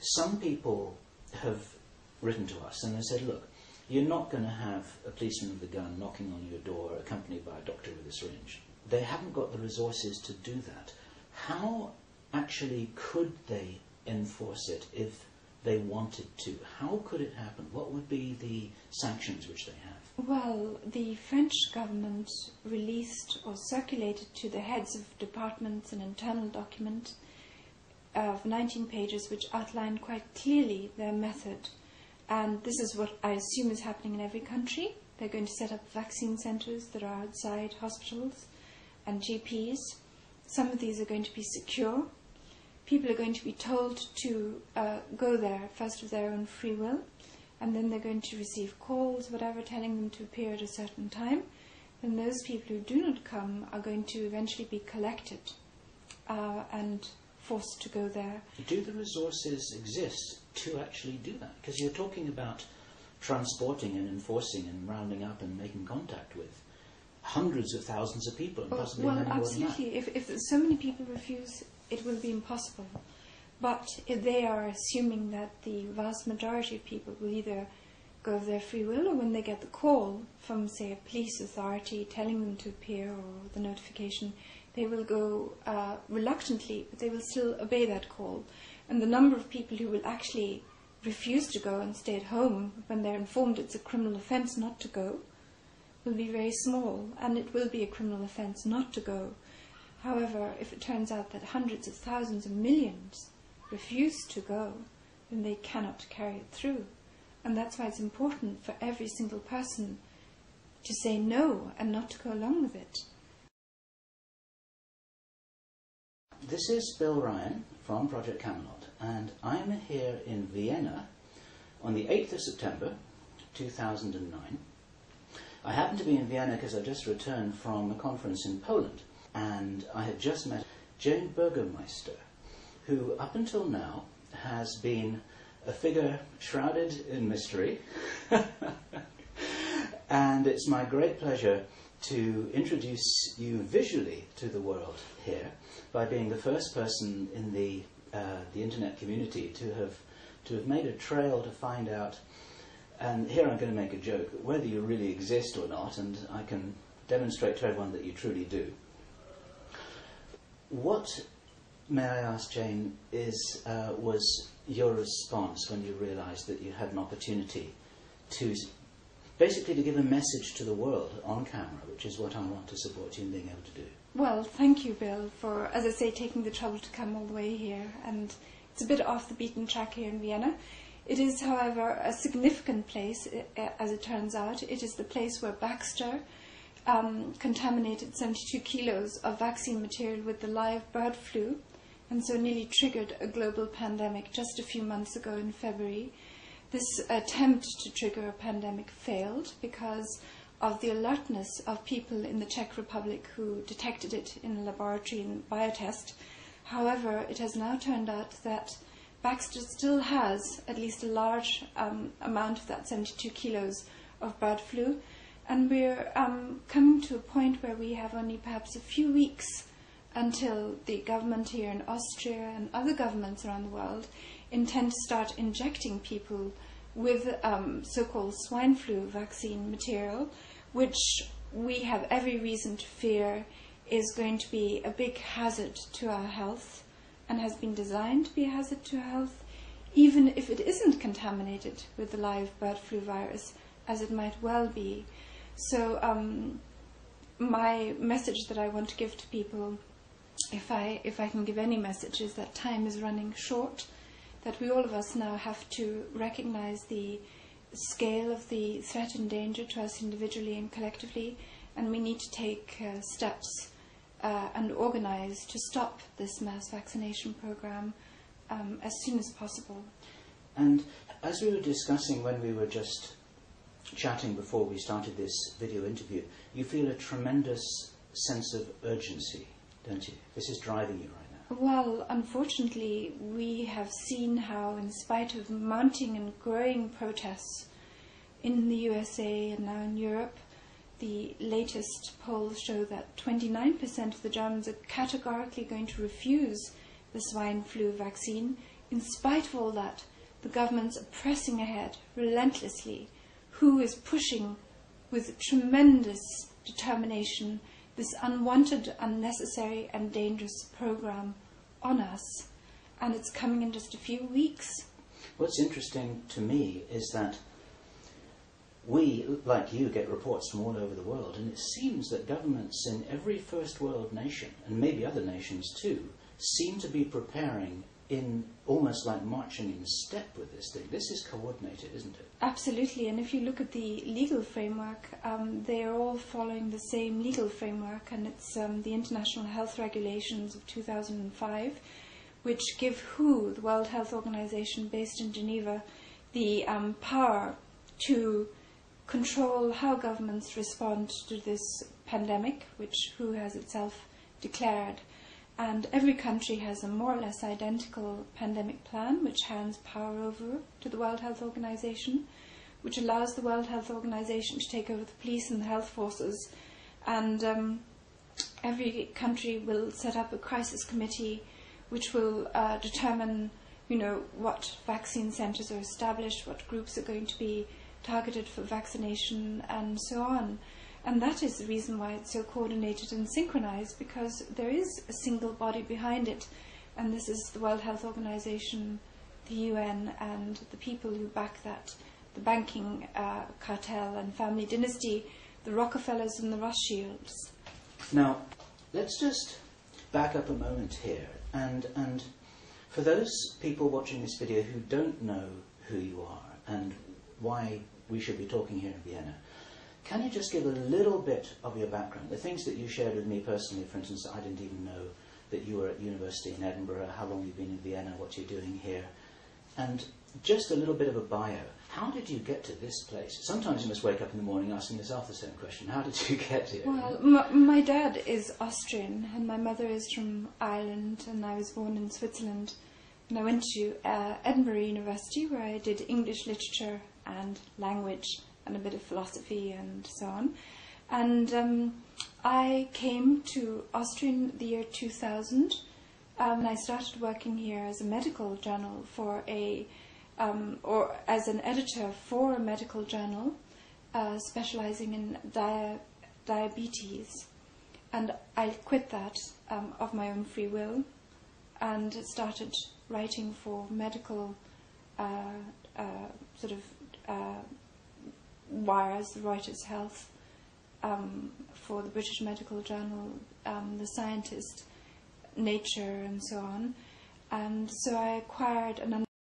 Some people have written to us and they said, look, you're not going to have a policeman with a gun knocking on your door accompanied by a doctor with a syringe. They haven't got the resources to do that. How actually could they enforce it if they wanted to? How could it happen? What would be the sanctions which they have? Well, the French government released or circulated to the heads of departments an internal document of 19 pages which outlined quite clearly their method. And this is what I assume is happening in every country. They're going to set up vaccine centres that are outside hospitals and GPs. Some of these are going to be secure. People are going to be told to go there first of their own free will, and then they're going to receive calls, whatever, telling them to appear at a certain time. Then those people who do not come are going to eventually be collected and forced to go there. Do the resources exist to actually do that? Because you're talking about transporting and enforcing and rounding up and making contact with hundreds of thousands of people, and possibly many more than that. Well, absolutely. If so many people refuse, it will be impossible. But if they are assuming that the vast majority of people will either go of their free will, or when they get the call from, say, a police authority telling them to appear, or the notification, they will go reluctantly, but they will still obey that call. And the number of people who will actually refuse to go and stay at home when they're informed it's a criminal offence not to go will be very small, and it will be a criminal offence not to go. However, if it turns out that hundreds of thousands and millions refuse to go, then they cannot carry it through. And that's why it's important for every single person to say no and not to go along with it. This is Bill Ryan from Project Camelot, and I'm here in Vienna on the 8th of September 2009. I happen to be in Vienna because I just returned from a conference in Poland, and I had just met Jane Burgermeister, who up until now has been a figure shrouded in mystery. And it's my great pleasure to introduce you visually to the world here by being the first person in the internet community to have made a trail to find out, and here I'm going to make a joke, whether you really exist or not, and I can demonstrate to everyone that you truly do. What, may I ask, Jane, was your response when you realised that you had an opportunity to basically to give a message to the world on camera, which is what I want to support you in being able to do? Well, thank you, Bill, for, as I say, taking the trouble to come all the way here. And it's a bit off the beaten track here in Vienna. It is, however, a significant place, as it turns out. It is the place where Baxter contaminated 72 kilos of vaccine material with the live bird flu, and so nearly triggered a global pandemic just a few months ago in February. This attempt to trigger a pandemic failed because of the alertness of people in the Czech Republic who detected it in a laboratory in biotest. However, it has now turned out that Baxter still has at least a large amount of that 72 kilos of bird flu, and we're coming to a point where we have only perhaps a few weeks until the government here in Austria and other governments around the world intend to start injecting people with so-called swine flu vaccine material, which we have every reason to fear is going to be a big hazard to our health and has been designed to be a hazard to our health, even if it isn't contaminated with the live bird flu virus, as it might well be. So my message that I want to give to people, if I can give any message, is that time is running short, that we all of us now have to recognize the scale of the threat and danger to us individually and collectively, and we need to take steps and organize to stop this mass vaccination program as soon as possible. And as we were discussing when we were just chatting before we started this video interview, you feel a tremendous sense of urgency, don't you? This is driving you right now. Well, unfortunately, we have seen how, in spite of mounting and growing protests in the USA and now in Europe, the latest polls show that 29% of the Germans are categorically going to refuse the swine flu vaccine. In spite of all that, the governments are pressing ahead relentlessly. WHO is pushing with tremendous determination this unwanted, unnecessary and dangerous program on us, and it's coming in just a few weeks. What's interesting to me is that we, like you, get reports from all over the world, and it seems that governments in every first world nation, and maybe other nations too, seem to be preparing in almost like marching in step with this thing. This is coordinated, isn't it? Absolutely, and if you look at the legal framework, they are all following the same legal framework, and it's the International Health Regulations of 2005, which give WHO, the World Health Organization based in Geneva, the power to control how governments respond to this pandemic, which WHO has itself declared. And every country has a more or less identical pandemic plan, which hands power over to the World Health Organization, which allows the World Health Organization to take over the police and the health forces. And every country will set up a crisis committee, which will determine, what vaccine centers are established, what groups are going to be targeted for vaccination, and so on. And that is the reason why it's so coordinated and synchronized, because there is a single body behind it, and this is the World Health Organization, the UN, and the people who back that, the banking cartel and family dynasty, the Rockefellers and the Rothschilds. Now, let's just back up a moment here, and for those people watching this video who don't know who you are and why we should be talking here in Vienna, can you just give a little bit of your background? The things that you shared with me personally, for instance, I didn't even know that you were at university in Edinburgh, how long you've been in Vienna, what you're doing here, and just a little bit of a bio. How did you get to this place? Sometimes you must wake up in the morning asking yourself the same question. How did you get here? Well, my dad is Austrian and my mother is from Ireland, and I was born in Switzerland. And I went to Edinburgh University, where I did English literature and language and a bit of philosophy and so on. And I came to Austria in the year 2000, and I started working here as a medical journal for or as an editor for a medical journal specializing in diabetes. And I quit that of my own free will and started writing for medical wires, Reuters Health, for the British Medical Journal, The Scientist, Nature, and so on. And so I acquired an